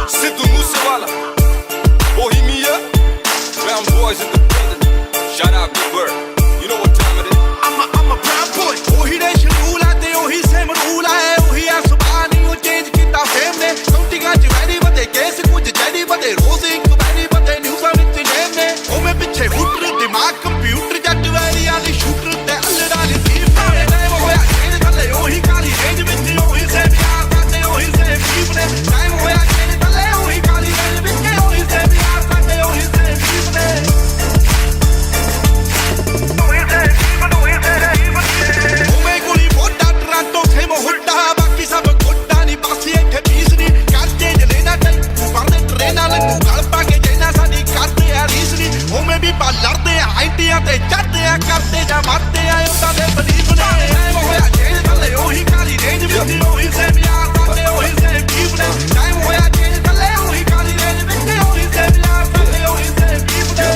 Sidhu Moosewala, Bohemia, Brown boys in the building. Shout out Big Bird. You know what time it is. I'm a brown boy. Ohi de shrool aate, ohi same rule aaye, ohi a subhani o change kita fame ne. Countinga ch very bade case kuch jadi bade roz ek very bade news vich name ne. O me piche hooter dimag computer jat very ali shooter te allada ni team ne. Time hoya change thalle ohi kali range vich ohi same yaar saate ohi same team ne. Time hoya change thalle ohi kali range vich ohi same yaar saate ohi same team ne. ਲੜਦੇ ਆ ਆਈਟੀਆਂ ਤੇ ਚੜਦੇ ਆ ਕਰਦੇ ਜਾਂ ਮਰਦੇ ਆ ਉਹਨਾਂ ਦੇ ਬਲੀਫ ਨੇ ਟਾਈਮ ਹੋਇਆ ਚੇਂਜ ਥੱਲੇ ਉਹੀ ਕਾਲੀ ਰੇਂਜ ਵਿੱਚ ਉਹੀ ਸੇਮ ਯਾਰ ਸਾਡੇ ਉਹੀ ਸੇਮ ਕੀਪ ਨੇ ਟਾਈਮ ਹੋਇਆ ਚੇਂਜ ਥੱਲੇ ਉਹੀ ਕਾਲੀ ਰੇਂਜ ਵਿੱਚ ਉਹੀ ਸੇਮ ਯਾਰ ਸਾਡੇ ਉਹੀ ਸੇਮ ਕੀਪ ਨੇ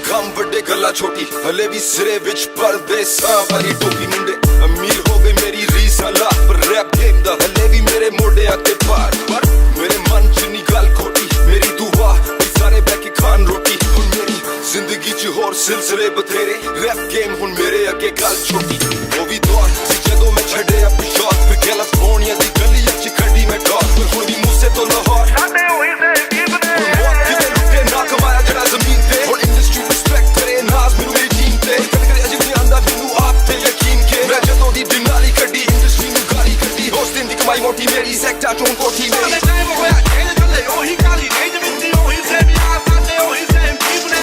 ਕੰਮ ਵੱਡੇ ਗੱਲਾਂ ਛੋਟੀ ਹਲੇ ਵੀ ਸਿਰੇ ਵਿੱਚ ਪਰਦੇਸਾਂ ਵਾਲੀ ਟੋਪੀ ਮੁੰਡੇ ਅਮੀਰ ਹੋ ਗਏ ਮੇਰੀ ਰੀਸ ਅਲਾ ਪਰ ਰੈਪ ਗੇਮ ਦਾ ਹਲੇ ਵੀ ਮੇਰੇ ਮੋਢਿਆਂ ਤੇ ਭਾਰ ਪਰ ਮੇਰੇ ਮਨ ਚ ਨਹੀਂ ਗੱਲ ਖੋਟੀ ਮੇਰੀ ਦੁਆ ਵੀ ਸਾਰੇ ਬਹਿ ਕੇ ਖਾਣ ਰੋਟੀ ਹੁਣ ਮੇਰੀ ਜ਼ਿੰਦਗੀ ਚ ਹੋਰ ਸਿਲਸਿਲੇ ਬਥੇਰੇ ਰੈਪ ਗੇਮ ਹੁਣ ਮੇਰੇ ਅੱਗੇ ਗੱਲ ਛੋਟੀ ਉਹ ਵੀ ਦੌਰ ਸੀ ਜਦੋਂ ਮੈਂ ਛੱਡਿਆ ਪਿਸ਼ਾਵਰ ਫਿਰ ਕੈਲੀਫੋਰਨੀਆ ਦੀ ਗਲੀਆਂ ਚ ਖੱਡੀ ਮੈਂ ਡੌਰ ਪਰ ਹੁਣ ਵੀ ਮੂਸੇ ਤੋਂ ਲਾਹੌਰ ਸਾਡੇ ਉਹੀ ਸੇਮ ਕੀਪ ਨੇ ਹੁਣ ਮੌਤ ਕਿਵੇਂ ਲੁੱਟੇ ਨਾ ਕਮਾਇਆ ਜਿਹੜਾ ਜ਼ਮੀਨ ਤੇ ਹੁਣ ਇੰਡਸਟਰੀ ਰਿਸਪੈਕਟ ਕਰੇ ਨਾਜ਼ ਮੈਨੂੰ ਮੇਰੀ ਟੀਮ ਤੇ ਕਦੇ ਕਦੇ ਅਜੇ ਵੀ ਆਂਦਾ ਮੈਨੂੰ ਆਪ ਤੇ ਯਕੀਨ ਕੇ ਮੈਂ ਜਦੋਂ ਦੀ ਦਿਨਾਲੀ ਕੱਢੀ ਇੰਡਸਟਰੀ ਨੂੰ ਗਾਲੀ ਕੱਢੀ ਉਸ ਦਿਨ ਦੀ ਕਮਾਈ ਮੋਟੀ ਮੇਰੀ ਸੈਕਟਰ ਚੋਂ ਕੋਠੀ ਮੇਰੀ ਟਾਈਮ ਹੋਇਆ ਚੇਂਜ ਥੱਲੇ ਉਹੀ ਕਾਲੀ ਰੇਂਜ ਵਿੱਚ ਉਹੀ ਸੇਮ ਯਾਰ ਸਾਡੇ ਉਹੀ ਸੇਮ ਕੀਪ ਨੇ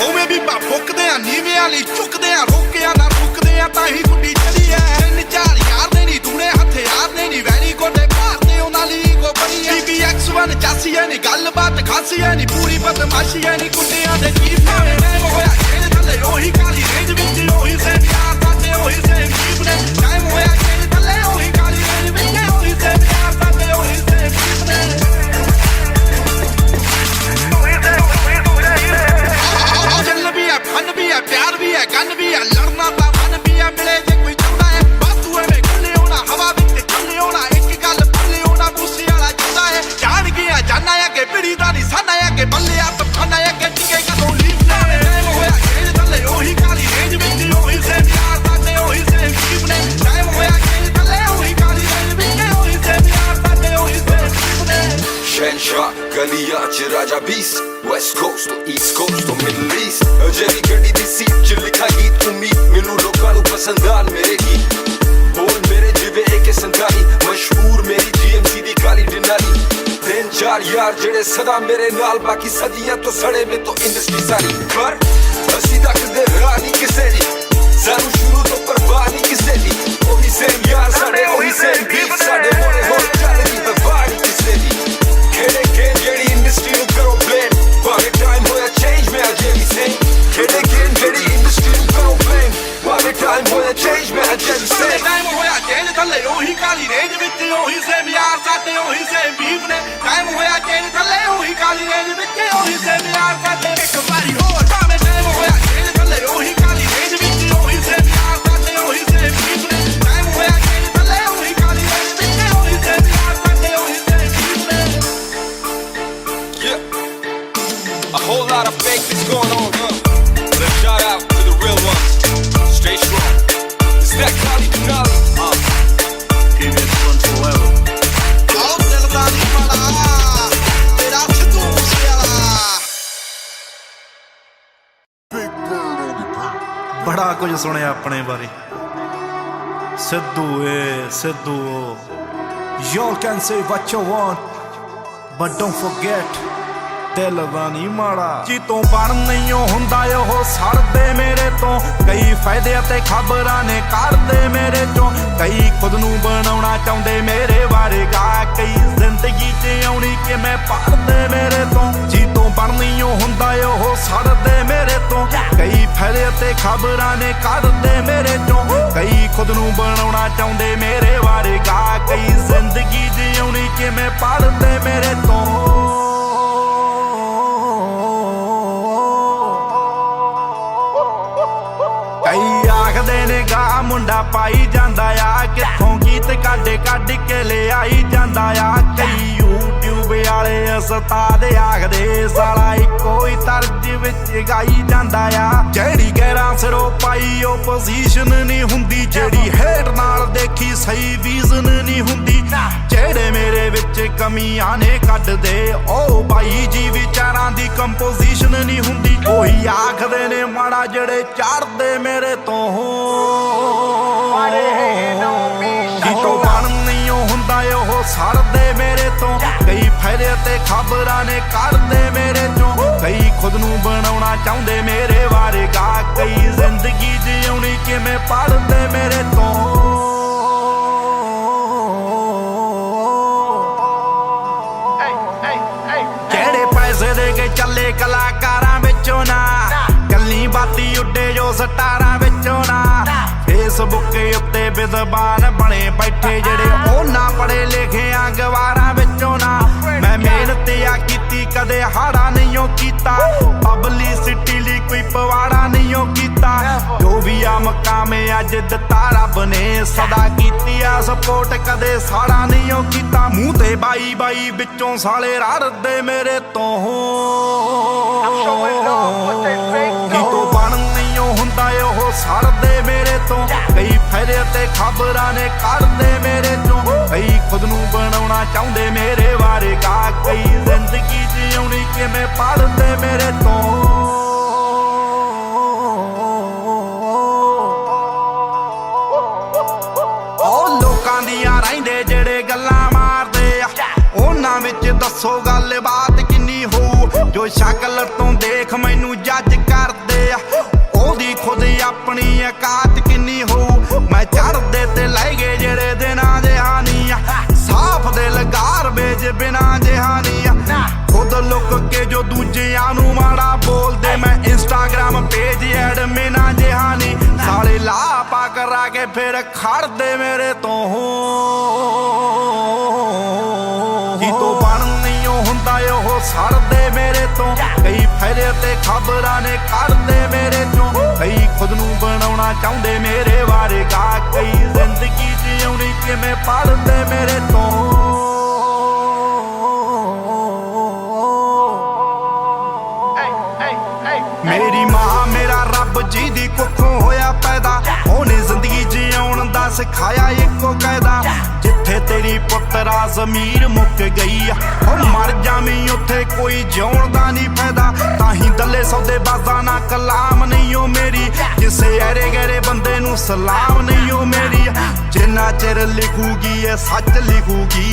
ਉਵੇਂ ਵੀ ਪਾ ਫੁੱਕਦੇ ਆ ਨੀਵੇਂ ਵਾਲੀ ਚੁੱਕਦੇ ਆ ਰੋਕਿਆ ਨਾ ਰੁਕਦੇ ਆ ਤਾਂ ਹੀ ਗੁੱਡੀ ਚੜੀ ਐ ਤਿੰਨ ਚਾਰ ਯਾਰ ਦੇ ਨਹੀਂ ਦੂਣੇ ਹਥਿਆਰ ਨੇ ਨਹੀਂ ਵੈਰੀ ਗੋਡੇ ਮਾਰਦੇ ਉਹਨਾਂ ਲਈ ਈਗੋ ਬਣੀ ਐ BBX1 ਚਾਸੀ ਐ ਨਹੀਂ ਗੱਲਬਾਤ ਖਾਸੀ ਐ ਨਹੀਂ ਪੂਰੀ ਬਦਮਾਸ਼ੀ ਐ ਨਹੀਂ ਕੁੱਟਿਆਂ ਦੇ ਜੀਪ ਨੇ ਟਾਈਮ ਹੋਇਆ ਚੇਂਜ ਥੱਲੇ ਉਹੀ ਕਾਲੀ ਰੇਂਜ ਵਿੱਚ ਉਹੀ ਸੇਮ ਯਾਰ ਸਾਡੇ ਉਹੀ ਸੇਮ ਜੀਪ ਨੇ ਟਾਈਮ ਹੋਇਆ ਚੇਂਜ ਥੱਲੇ ਉਹੀ ਕਾਲੀ ਰੇਂਜ ਵਿੱਚ ਉਹੀ ਸੇਮ ਯਾਰ ਸਾਡੇ ਉਹੀ ਸੇਮ ਜੀਪ ਨੇ ਜਲ ਵੀ ਹੈ ਫਨ ਵੀ ਹੈ ਪਿਆਰ ਵੀ ਹੈ ਗਨ ਵੀ ਹੈ ਲੜਨਾ ਤਾਂ ਮਨ ਵੀ ਹੈ ਮਿਲੇ ਜੇ ਕੋਈ ਚਾਹੁੰਦਾ ਹੈ ਬਾਤੂ ਐਵੇਂ ਖੁੱਲੇ ਹੋਣਾ ਹਵਾ ਵਿੱਚ ਚੱਲੇ ਹੋਣਾ ਇੱਕ ਗੱਲ ਪੱਲੇ ਹੋਣਾ ਬੂਸੇ ਵਾਲਾ ਜਿੰਦਾ ਹੈ ਜਾਣ ਗਿਆ ਜਾਨਾ ਹੈ ਕਿ ਪਿੜੀ ਦਾ ਨਹੀਂ ਸਾਨਾ ਹੈ ਕਿ ਬੱਲੇ ਆ ਤਫਾਨਾ ਹੈ ਕਿ ਟਿਕੇ ਕਦੋਂ ਲੀਵ ਨਾ ਟਾਈਮ ਹੋਇਆ ਚੇਂਜ ਥੱਲੇ ਉਹੀ ਕਾਲੀ ਰੇਂਜ ਵਿੱਚ ਉਹੀ ਸੇਮ ਯਾਰ ਸਾਡੇ ਉਹੀ ਸੇਮ ਕੀਪ ਨੇ ਟਾਈਮ ਹੋਇਆ ਚੇਂਜ ਥੱਲੇ ਉਹੀ ਕਾਲੀ ਰੇਂਜ ਵਿੱਚ ਉਹੀ ਸੇਮ ਯਾਰ ਸਾਡੇ ਉਹੀ ਸੇਮ ਕੀਪ ਨੇ Shenshaw, ਗਲੀਆਂ ਚ ਰਾਜਾ ਬੀਸ West Coast ਤੋਂ East Coast ਤੋਂ Middle East ਅਜੇ ਵੀ ਗੱਡੀ ਦੀ ਸੀਟ ਚ ਲਿਖਾ ਗੀਤ ਉਮੀਦ ਮੈਨੂੰ ਲੋਕਾਂ ਨੂੰ ਪਸੰਦ ਆਣ ਮੇਰੇ ਗੀਤ ਬੋਲ ਮੇਰੇ ਜਿਵੇਂ AK-47 ਮਸ਼ਹੂਰ ਮੇਰੀ GMC ਦੀ ਕਾਲੀ ਡਿਨਾਰੀ ਤਿੰਨ ਚਾਰ ਯਾਰ ਜਿਹੜੇ ਸਦਾ ਮੇਰੇ ਨਾਲ ਬਾਕੀ ਸਦੀਆਂ ਤੋਂ ਸੜੇ ਮੇ ਤੋਂ ਇੰਡਸਟਰੀ ਸਾਰੀ ਪਰ ਅਸੀਂ ਤੱਕਦੇ ਰਾਹ ਨਹੀਂ ਕਿਸੇ ਦੀ ਸਾਨੂੰ ਸ਼ੁਰੂ ਤੋਂ ਪਰਵਾਹ ਨਹੀਂ ਕਿਸੇ ਦੀ ਉਹੀ ਸੇਮ ਯਾਰ ਸਾਡੇ ਉਹੀ ਸੇਮ ਬੀਟ ਸਾਡੇ ਮੋੜੇ ਹੋਰ ਚੱਲਦੀ ਪਰਵਾਹ ਨਹੀਂ ਕਿਸੇ ਦੀ ਖੇਡੇ ਗੇਮ ਜਿਹੜੀ ਇੰਡਸਟਰੀ ਨੂੰ ਕਰੋ ਬਲੇਮ ਭਾਵੇਂ ਟਾਈਮ ਹੋਇਆ ਚੇਂਜ ਮੈਂ ਅਜੇ ਵੀ ਸੇਮ ਖੇਡੇ ਗੇਮ ਜਿਹੜੀ ਇੰਡਸਟਰੀ ਨੂੰ ਕਰੋ ਬਲੇਮ ਭਾਵੇਂ ਟਾਈਮ ਹੋਇਆ ਚੇਂਜ ਮੈਂ ਅਜੇ ਵੀ ਸੇਮ ਟਾਈਮ ਹੋਇਆ ਚੇਂਜ ਥੱਲੇ ਉਹੀ ਕਾਲੀ ਰੇਂਜ ਵਿੱਚ ਉਹੀ ਸੇਮ ਯਾਰ ਸਾਡੇ ਉਹੀ ਸੇਮ ਬੀਫ ਨੇ ਟਾਈਮ ਹੋਇਆ ਚੇਂਜ ਥੱਲੇ ਉਹੀ ਕਾਲੀ ਰੇਂਜ ਵਿੱਚ ਉਹੀ ਸੇਮ ਯਾਰ ਸਾਡੇ ਇੱਕ ਵਾਰੀ ਹੋਰ ਭਾਵੇਂ ਟਾਈਮ ਹੋਇਆ ਚੇਂਜ ਥੱਲੇ ਉਹੀ ਕਾਲੀ ਰੇਂਜ ਵਿੱਚ ਉਹੀ ਸੇਮ ਯਾਰ ਸਾਡੇ ਉਹੀ ਸੇਮ ਬੀਫ ਨੇ ਟਾਈਮ ਹੋਇਆ ਚੇਂਜ ਥੱਲੇ ਉਹੀ ਕਾਲੀ ਰੇਂਜ ਵਿੱਚ ਉਹੀ ਸੇਮ ਯਾਰ ਸਾਡੇ ਉਹੀ ਸੇਮ ਬੀਫ ਨੇ Yeah, a whole lot of fakeness going on, but a shout out to the real ones. Stay strong. It's that Kali Denali. Keep it fun forever. ਆਓ ਚੱਲਦਾ ਨੀ ਮਾੜਾ ਤੇਰਾ ਸਿੱਧੂ ਮੂਸੇਵਾਲਾ ਬੜਾ ਕੁਝ ਸੁਣਿਆ ਆਪਣੇ ਬਾਰੇ ਸਿੱਧੂ ਏ Sidhu You can say what you want but don't forget ਦਿਲ ਦਾ ਨੀ ਮਾੜਾ ਜੀ ਤੋਂ ਬਣ ਨਹੀਂ ਹੁੰਦਾ ਉਹ ਸੜਦੇ ਮੇਰੇ ਤੋਂ ਕਈ ਫਾਇਦੇ ਅਤੇ ਖਬਰਾਂ ਨੇ ਕੱਢਦੇ ਮੇਰੇ ਚੋਂ ਕਈ ਖੁਦ ਨੂੰ ਬਣਾਉਣਾ ਚਾਹੁੰਦੇ ਮੇਰੇ ਬਾਰੇ ਗਾ ਕਈ ਜ਼ਿੰਦਗੀ 'ਚ ਆਉਣੀ ਕਿਵੇਂ ਪੜਦੇ ਮੇਰੇ ਤੋਂ ਜੀ ਤੋਂ ਬਣ ਨਹੀਂ ਹੁੰਦਾ ਉਹ ਸੜਦੇ ਮੇਰੇ ਤੋਂ ਕਈ ਫਾਇਦੇ ਅਤੇ ਖਬਰਾਂ ਨੇ ਕੱਢਦੇ ਮੇਰੇ ਚੋਂ ਕਈ ਖੁਦ ਨੂੰ ਬਣਾਉਣਾ ਚਾਹੁੰਦੇ ਮੇਰੇ ਬਾਰੇ ਗਾ ਕਈ ਜ਼ਿੰਦਗੀ 'ਚ ਆਉਣੀ ਕਿਵੇਂ ਪੜਦੇ ਮੇਰੇ ਤੋਂ ਕਈ ਆਖਦੇ ਨੇ ਗਾ ਮੁੰਡਾ पाई जांदा आ, कित्थों गीत कढ कढ के ले आई जांदा आ। कई यूट्यूब वाले उस्ताद आखदे साला इक्को ही तर्ज विच गाई जांदा आ। जेहड़ी गैरां सिरों पाई ओ पोजीशन नहीं हुंदी, जेहड़ी हेट नाल देखी सही विजन नहीं हुंदी। जेहड़े मेरे विच कमियां ने कढ दे ओ भाई जी विचारां दी कंपोजिशन नहीं हुंदी। ओही आखदे ने माड़ा जेहड़े चढ़दे मेरे तो तो बन नहीं हुंदा ओह सड़दे मेरे तो। कई फायदे ते खबरां ने करदे मेरे चों, कई खुद नूं बनाउणा चाहुंदे मेरे बारे गा। कई जिंदगी जिउणी किवें पढ़दे मेरे तो। जेहड़े पैसे दे के चले कलाकारां विचों ना, गल्ली बाती उड्डे जो सटारां विचों ना। फेसबुक उत्ते विद्वान बने बैठे जेड़े ओ ना पढ़े लिखे गवारां विचों ना। मैं मेहनत आ कीती कदे हाड़ा नहीं कीता, पब्लिसिटी लई कोई पवाड़ा नहीं कीता। जो भी आ मकाम अज दिता रब ने सदा कीती आ सपोर्ट, कदे साड़ा नहीं कीता। मूंह ते बाई बाई विचों साले रड़दे मेरे तो तो बन नहीं हुंदा ओह सड़दे मेरे तो। कई फायदे ते खबरां ने करदे मेरे चों, कई खुद नूं बनाउणा चाहुंदे मेरे बारे गा। कई जिंदगी जिउणी किवें पढ़दे मेरे तो। ओ लोकां दियां रहिंदे जेड़े गल्लां मारदे आ, उन्हां विच दस्सो गल बात किन्नी होऊ। जो शक्ल तो देख मैनू जज करदे आ, ओदी खुद अपनी औकात किन्नी होऊ। मैं चढ़दे ते लै गए जेड़े दिनां जहानी आ, साफ दिल गारबेज बिना जहानी आ। खुद लुक के जो दूजियां नूं माड़ा बोलदे, मैं इंस्टाग्राम पेज एडमिन जहानी। साले ला पा करा के फिर खड़दे मेरे तो तो बन नहीं हुंदा ओह सड़दे मेरे तो। कई फायदे ते खबरां ने करदे मेरे चों, कई खुद नूं बनाउणा चाहुंदे मेरे बारे गा। कई जिंदगी जिउणी किवें पढ़दे मेरे तो। मेरी मां मेरा रब जी दी कुखों होया पैदा, ओने जिंदगी जिउण दा सिखाया इक्को कायदा। जिथे तेरी पुत्तरा जमीर मुक गई आ, ओ मर जावी उत्थे कोई जिउण दा नहीं फायदा। ताही दले सौदे बाजा ना कलाम नहीं ओ मेरी, जिसे ऐरे गैरे बंदे नूं सलाम नहीं ओ मेरी। जिन्ना चिर लिखूगी ए सच लिखूगी,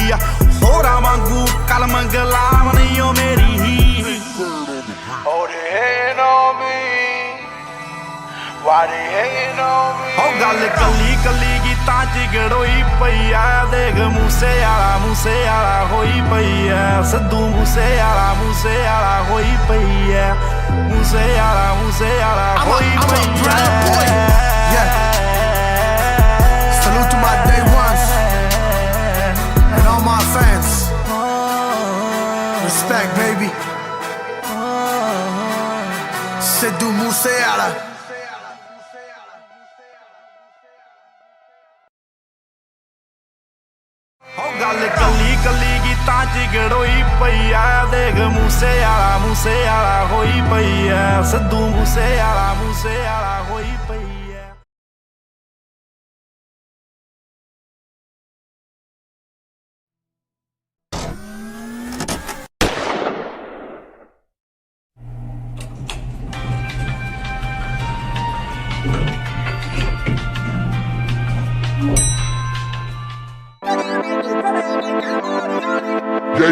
होरां वांगू कलम गलाम नहीं ओ मेरी। गल कली कली गीतां च गड़ोई पई आ। देख मूसे आला होई पई है, सिद्धू मूसे आला होई पई है। मूसे आला होई पई है। Salute to my day ones and all my fans. Respect, baby. Sidhu Moosewala. गल कली कली गीतां च गड़ोई पई आ। देख मूसे आला होई पई है, सिद्धू मूसे आला होई पई है।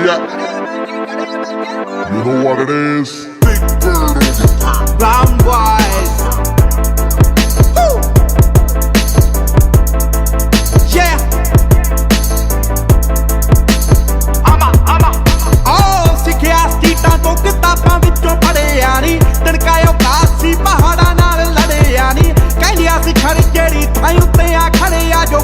Yeah. You know what it is? Big Bird. Brown boys. Woo. Yeah. Oh, ਸਿੱਖਿਆ ਸਟੀਟਾਂ ਤੋਂ ਕਿਤਾਬਾਂ ਵਿੱਚੋਂ ਪੜ੍ਹਿਆ ਨੀ, ਤਣਕਾਇਓ ਕਾਸੀ ਪਹਾੜਾਂ ਨਾਲ ਲੜਿਆ ਨੀ। ਕਹਿੰਦਿਆ ਸੀ ਖੜ ਜਿਹੜੀ ਥਾਂ ਉੱਤੇ ਆ ਖੜਿਆ ਜੋ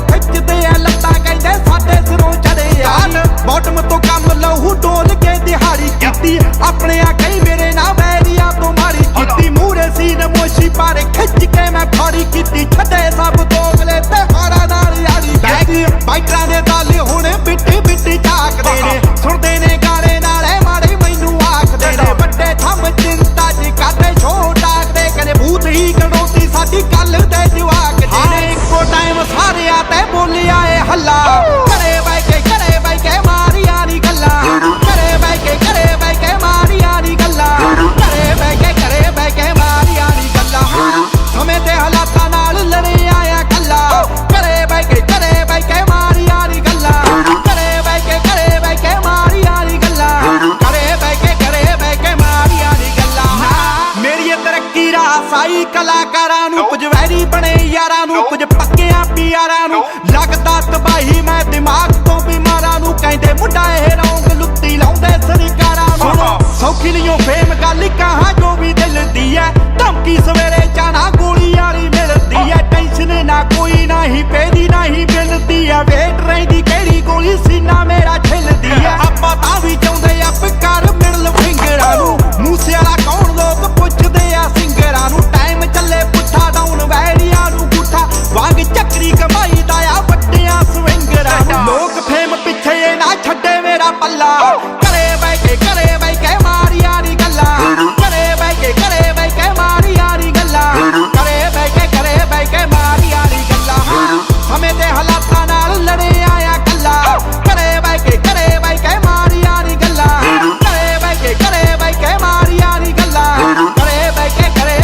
ਆ ਵੇਟ ਰਹਿੰਦੀ ਕਿਹੜੀ ਗੋਲੀ ਸੀਨਾ ਮੇਰਾ ਛਿਲਦੀ ਆ ਆਪਾਂ ਤਾਂ ਵੀ ਚਾਹੁੰਦੇ ਆ ਪਿਕਾਰ ਮਿਡਲ ਫਿੰਗਰਾਂ ਨੂੰ ਮੂਸੇ ਵਾਲਾ ਕੌਣ ਲੋਕ ਪੁੱਛਦੇ ਆ ਸਿੰਗਰਾਂ ਨੂੰ ਟਾਈਮ ਚੱਲੇ ਪੁੱਠਾ ਡਾਊਨ ਵੈੜੀਆਂ ਨੂੰ ਗੁੱਠਾ ਵਾਂਗ ਚੱਕਰੀ ਕਮਾਈ ਦਾ ਆ ਵੱਡਿਆਂ ਸਵਿੰਗਰਾਂ ਨੂੰ ਲੋਕ ਫੇਮ ਪਿੱਛੇ ਇਹ ਨਾ ਛੱਡੇ ਮੇਰਾ ਪੱਲਾ ਘਰੇ ਬਹਿ ਕੇ ਮਾਰੀਆਂ ਨੀ ਗੱਲਾਂ ਘਰੇ ਬਹਿ ਕੇ ਮਾਰੀਆਂ ਨੀ ਗੱਲਾਂ ਘਰੇ ਬਹਿ ਕੇ ਮਾਰੀਆਂ ਨੀ ਗੱਲਾਂ ਸਮੇਂ ਦੇ ਹਾਲਾਤਾਂ ਨਾਲ ਲੜੇ ਆਇਆ ਕੱਲਾ ਘਰੇ ਬਹਿ ਕੇ ਮਾਰੀਆਂ ਨੀ ਗੱਲਾਂ ਘਰੇ ਬਹਿ ਕੇ ਮਾਰੀਆਂ ਨੀ ਗੱਲਾਂ ਘਰੇ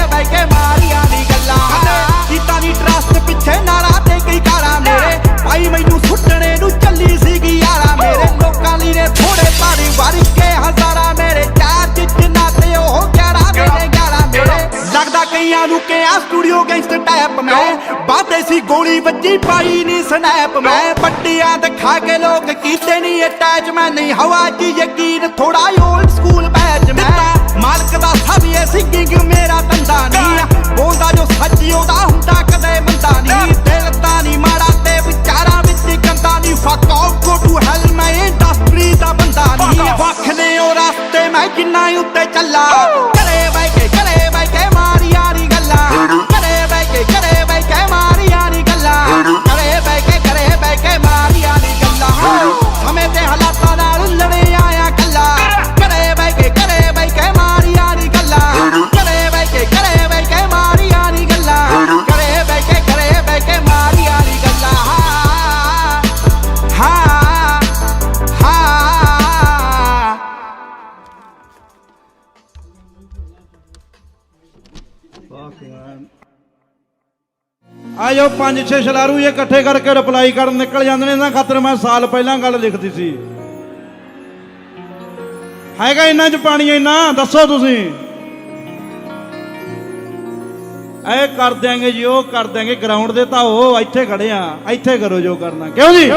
ਬਹਿ ਕੇ ਮਾਰੀਆਂ ਨੀ ਗੱਲਾਂ ਕੀਤਾ ਨੀ ਟਰਸਟ ਪਿੱਛੇ ਨਾਰਾ ਤੇ ਕਈ ਕਾਰਾਂ ਮੇਰੇ ਭਾਈ ਮੈਨੂੰ ਸੁੱਟਣੇ ਨੂੰ ਚੱਲੀ ਸੀਗੀ ਯਾਰਾ ਮੇਰੇ ਲੋਕਾਂ ਲਈ ਨੇ ਥੋੜੇ ਪਾਣੀ ਵਾਰੀ ਕੇ ਹਜ਼ਾਰਾਂ ਮੇਰੇ ਚਾਰ ਜਿੰਨਾ ਤੇ ਉਹ 11 ਮੇਰੇ 11 ਮੇਰੇ ਲੱਗਦਾ ਕਈਆਂ ਨੂੰ ਕਿ ਆ ਸਟੂਡੀਓ ਗੈਂਗਸਟਰ ਟਾਈਪ ਮੈਂ ਬਾਤੇ ਸੀ ਗੋਲੀ ਵੱਜੀ ਪਾਈ ਨੀ ਸਨੈਪ ਮੈਂ ਪੱਟੀਆਂ ਦਿਖਾ ਕੇ ਲੋਕ ਕੀਤੇ ਨੀ ਅਟੈਚ ਮੈਂ ਨਹੀਂ ਹਵਾ 'ਚ ਯਕੀਨ ਥੋੜਾ ਓਲਡ ਸਕੂਲ ਬੈਚ ਮੈਂ ਮਾਲਕ ਦਾ ਸਭ ਇਹ ਸਿੰਗਿੰਗ ਮੇਰਾ ਧੰਦਾ ਨਹੀਂ ਬੋਲਦਾ ਜੋ ਸੱਚ ਉਹਦਾ ਹੁੰਦਾ ਕਦੇ ਮੰਦਾ ਨਹੀਂ ਦਿਲ ਤਾਂ ਨਹੀਂ ਮਾੜਾ ਤੇ ਵਿਚਾਰਾਂ ਵਿੱਚ ਗੰਦਾ ਨਹੀਂ ਫੱਕ ਆਫ ਗੋ ਟੂ ਹੈਲ ਮੈਂ ਇੰਡਸਟਰੀ ਦਾ ਬੰਦਾ ਨਹੀਂ ਵੱਖ ਨੇ ਉਹ ਰਸਤੇ ਮੈਂ ਜਿੰਨਾ ਉੱਤੇ ਚੱਲਾ ਘਰੇ ਬਹਿ ਕੇ ਮਾਰੀਆਂ ਨੀ ਗੱਲਾਂ ਘਰੇ ਬਹਿ ਕੇ ਮਾਰੀਆਂ ਨੀ ਗੱਲਾਂ ਘਰੇ ਬਹਿ ਕੇ ਮਾਰੀਆਂ ਨੀ ਗੱਲਾਂ ਸਮੇਂ ਤੇ ਹਾਲਾਤਾਂ ਨਾਲ ਲੜੇ ਆਇਆ ਕੱਲਾ ਘਰੇ ਬਹਿ ਕੇ ਮਾਰੀਆਂ ਨੀ ਗੱਲਾਂ ਘਰੇ ਬਹਿ ਕੇ ਮਾਰੀਆਂ ਨੀ ਗੱਲਾਂ ਘਰੇ ਬਹਿ ਕੇ ਮਾਰੀਆਂ ਨੀ ਗੱਲਾਂ ਹਾਂ ਆਜੋ 5-6 ਛਲਾਰੂ ਇਹ ਇਕੱਠੇ ਕਰਕੇ ਰਿਪਲਾਈ ਕਰਨ ਨਿਕਲ ਜਾਂਦੇ ਨੇ ਇਹਨਾਂ ਖਾਤਰ ਮੈਂ ਸਾਲ ਪਹਿਲਾਂ ਗੱਲ ਲਿਖਦੀ ਸੀ ਹੈਗਾ ਇਹਨਾਂ 'ਚ ਪਾਣੀ ਇੰਨਾ ਦੱਸੋ ਤੁਸੀਂ ਇਹ ਕਰ ਦਿਆਂਗੇ ਜੀ ਉਹ ਕਰ ਦਿਆਂਗੇ ਗਰਾਊਂਡ ਦੇ ਤਾਂ ਉਹ ਇੱਥੇ ਖੜੇ ਆ ਇੱਥੇ ਕਰੋ ਜੋ ਕਰਨਾ ਕਿਉਂ ਜੀ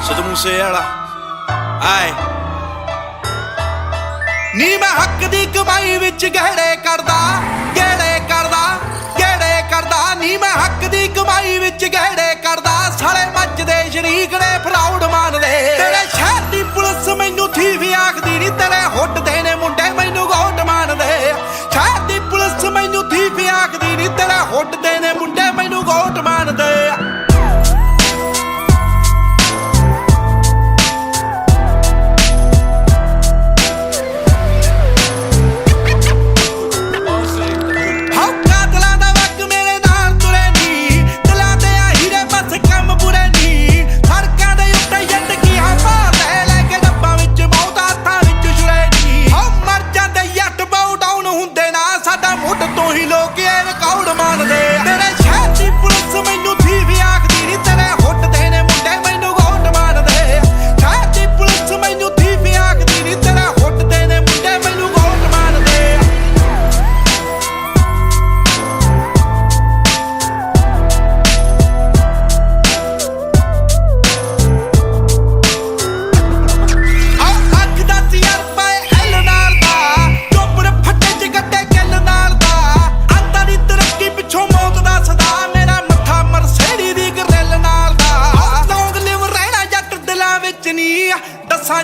ਸਿੱਧੂ ਮੂਸੇ ਵਾਲਾ ਆਏ ਨੀ ਮੈਂ ਹੱਕ ਦੀ ਕਮਾਈ ਵਿੱਚ ਗਹਿੜੇ ਕਰਦਾ ਨੀ ਮੈਂ ਹੱਕ ਦੀ ਕਮਾਈ ਵਿੱਚ ਗਹਿੜੇ ਕਰਦਾ ਸਾਲੇ ਮੱਚਦੇ ਸ਼ਰੀਕ ਨੇ ਫਰਾਉਡ ਮੰਨਦੇ ਤੇਰੇ ਸ਼ਹਿਰ ਦੀ ਪੁਲਿਸ ਮੈਨੂੰ ਥੀਵ ਆਖਦੀ ਨੀ ਤੇਰੇ ਹੁੱਟ ਦੇ ਨੇ ਮੁੰਡੇ ਮੈਨੂੰ ਗੋਟ ਮੰਨਦੇ ਸ਼ਹਿਰ ਦੀ ਪੁਲਿਸ ਮੈਨੂੰ ਥੀਵ ਆਖਦੀ ਨੀ ਤੇਰੇ ਹੁੱਟ ਦੇ ਨੇ ਮੁੰਡੇ ਮੈਨੂੰ ਗੋਟ ਮੰਨਦੇ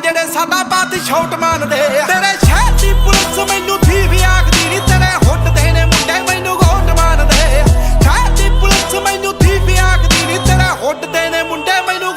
ਜਿਹੜੇ ਸਾਡਾ ਬਾਤ ਛੋਟ ਮੰਨਦੇ ਤੇਰੇ ਸ਼ਹਿਰ ਦੀ ਪੁਲਿਸ ਮੈਨੂੰ ਥੀਵ ਆਖਦੀ ਨੀ ਤੇਰੇ ਹੁੱਟ ਦੇ ਨੇ ਮੁੰਡੇ ਮੈਨੂੰ ਗੋਟ ਮੰਨਦੇ ਸ਼ਹਿਰ ਦੀ ਪੁਲਿਸ ਮੈਨੂੰ ਥੀਵ ਆਖਦੀ ਨੀ ਤੇਰੇ ਹੁੱਟ ਦੇ ਨੇ ਮੁੰਡੇ ਮੈਨੂੰ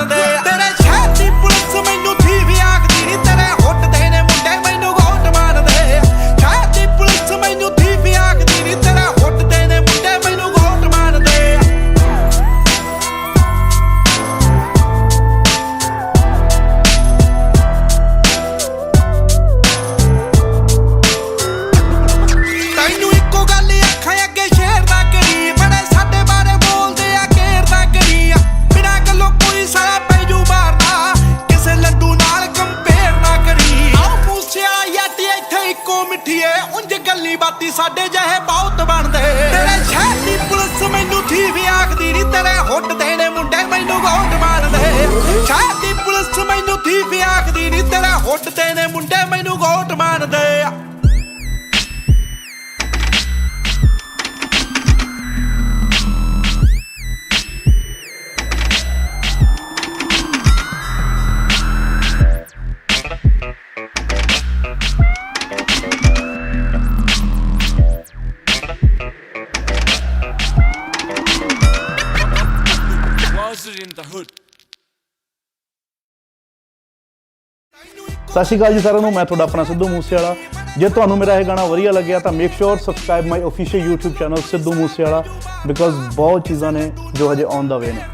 ਮਾਰਦੇ ਤੇਰੇ ਸ਼ਹਿਰ ਦੀ ਪੁਲਿਸ ਮੈਨੂੰ ਥੀ ਵੀ ਆਖਦੀ ਨੀ ਤੇਰੇ ਹੁੱਟ ਦੇ ਨੇ ਮੁੰਡੇ ਮੈਨੂੰ ਗੋਟ ਮਾਰਦੇ ਸ਼ਹਿਰ ਦੀ ਪੁਲਿਸ ਮੈਨੂੰ ਥੀ ਵੀ ਆਖਦੀ ਨੀ ਤੇਰੇ ਹੁੱਟ ਦੇ ਨੇ ਮੁੰਡੇ ਮੈਨੂੰ ਗੋਟ ਮਾਰਦੇ ਤੈਨੂੰ ਇੱਕੋ ਗੱਲ ਅੱਖਾਂ ਅੱਗੇ ਸ਼ੇਰ ਨਾ ਕਰੀ ਬੜੇ ਸਾਡੇ ਬਾਰੇ ਬੋਲਦੇ ਆ ਘੇਰ ਨਾ ਕਰੀ ਬਿਨਾਂ ਗੱਲੋਂ ਕੋਈ ਸਾਲਾ ਪੈਜੂ ਮਾਰਨਾ ਕਿਸੇ ਲੱਡੂ ਨਾਲ ਕੰਪੇਅਰ ਨਾ ਕਰੀ ਆਹ ਮੂਸਿਆ ਯਾਟੀ ਇੱਥੇ ਇੱਕੋ ਮਿੱਠੀਏ ਉਂਝ ਗੱਲੀ ਬਾਤੀ ਸਾਡੇ ਜਿਹੇ ਬਹੁਤ ਬਣਦੇ ਤੇਰੇ ਸ਼ਹਿਰ ਦੀ ਪੁਲਿਸ ਮੈਨੂੰ ਥੀ ਵੀ ਆਖਦੀ ਨੀ ਤੇਰੇ ਹੁੱਟ ਦੇ ਨੇ ਮੁੰਡੇ ਮੈਨੂੰ ਗੋਟ ਮਾਰਦੇ ਸ਼ਹਿਰ ਦੀ ਪੁਲਿਸ ਮੈਨੂੰ ਥੀ ਵੀ ਆਖਦੀ ਨੀ ਤੇਰੇ ਹੁੱਟ ਦੇ ਨੇ ਮੁੰਡੇ ਮੈਨੂੰ ਗੋਟ ਮਾਰਦੇ in the hood. ਸਤਿ ਸ਼੍ਰੀ ਅਕਾਲ ਜੀ ਸਾਰਿਆਂ ਨੂੰ, ਮੈਂ ਤੁਹਾਡਾ ਆਪਣਾ ਸਿੱਧੂ ਮੂਸੇਵਾਲਾ। ਜੇ ਤੁਹਾਨੂੰ ਮੇਰਾ ਇਹ ਗਾਣਾ ਵਧੀਆ ਲੱਗਿਆ ਤਾਂ make sure subscribe my official YouTube channel Sidhu Moosewala because ਬਹੁਤ ਚੀਜ਼ਾਂ ਨੇ ਜੋ ਹਜੇ ਔਨ ਦਾ ਵੇ ਨੇ।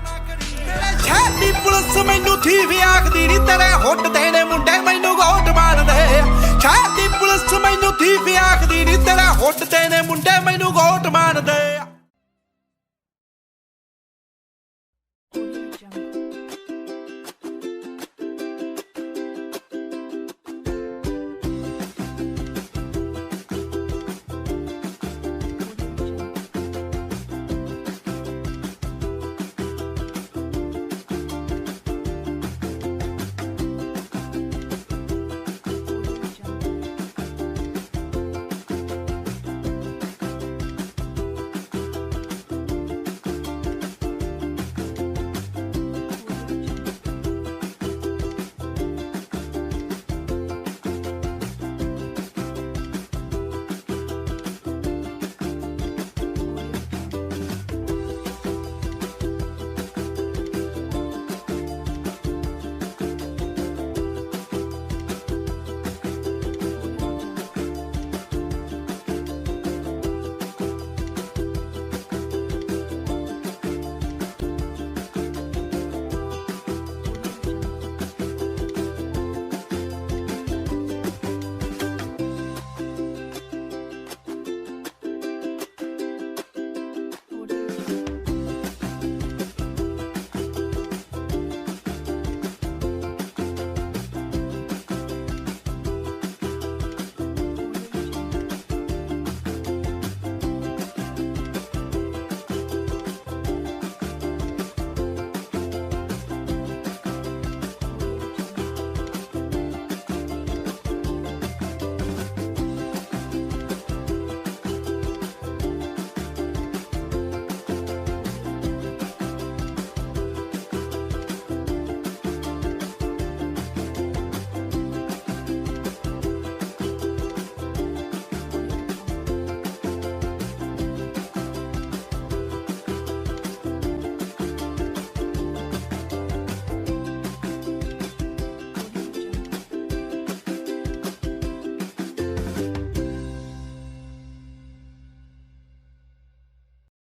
ਸ਼ਹਿਰ ਦੀ ਪੁਲਿਸ ਮੈਨੂੰ ਥੀ ਵੀ ਆਖਦੀ ਨੀ ਤੇਰੇ ਹੁੱਟ ਦੇ ਨੇ ਮੁੰਡੇ ਮੈਨੂੰ ਗੋਟ ਮਾਰਦੇ ਸ਼ਹਿਰ ਦੀ ਪੁਲਿਸ ਮੈਨੂੰ ਥੀ ਵੀ ਆਖਦੀ ਨੀ ਤੇਰੇ ਹੁੱਟ ਦੇ ਨੇ ਮੁੰਡੇ